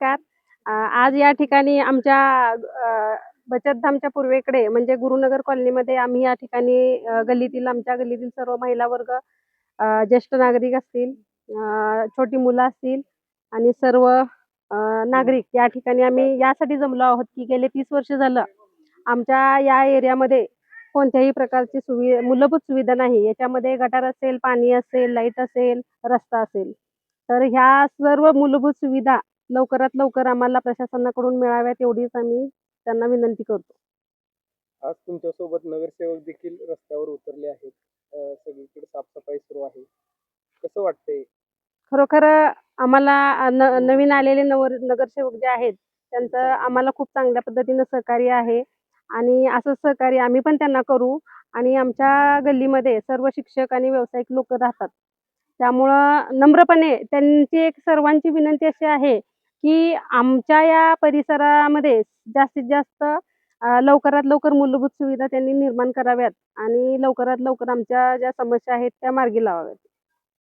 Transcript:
नमस्कार. आज या ठिकाणी आमच्या बचत धामच्या पूर्वेकडे म्हणजे गुरुनगर कॉलनीमध्ये आम्ही या ठिकाणी आमच्या गल्लीतील सर्व महिला वर्ग, ज्येष्ठ नागरिक असतील, छोटी मुलं असतील आणि सर्व नागरिक या ठिकाणी आम्ही यासाठी जमलो आहोत की गेले 30 वर्ष झालं आमच्या या एरियामध्ये कोणत्याही प्रकारची मूलभूत सुविधा नाही. याच्यामध्ये गटार असेल, पाणी असेल, लाईट असेल, रस्ता असेल. तर ह्या सर्व मूलभूत सुविधा लवकरात लवकर आम्हाला प्रशासनाकडून मिळाव्यात एवढीच आम्ही त्यांना विनंती करतो. आज तुमच्यासोबत नगरसेवक देखील रस्त्यावर उतरले आहेत. सगळीकडे साफसफाई सुरू आहे. कसं वाटतंय? खरोखर आम्हाला नवीन आलेले नगरसेवक जे आहेत त्यांचं आम्हाला खूप चांगल्या पद्धतीनं सहकार्य आहे आणि असंच सहकार्य आम्ही पण त्यांना करू आणि आमच्या गल्लीमध्ये सर्व शिक्षक आणि व्यावसायिक लोक राहतात. त्यामुळं नम्रपणे त्यांची एक सर्वांची विनंती अशी आहे, की आमच्या या परिसरामध्ये जास्तीत जास्त लवकरात लवकर मूलभूत सुविधा त्यांनी निर्माण कराव्यात आणि लवकरात लवकर आमच्या ज्या समस्या आहेत त्या मार्गी लावाव्यात.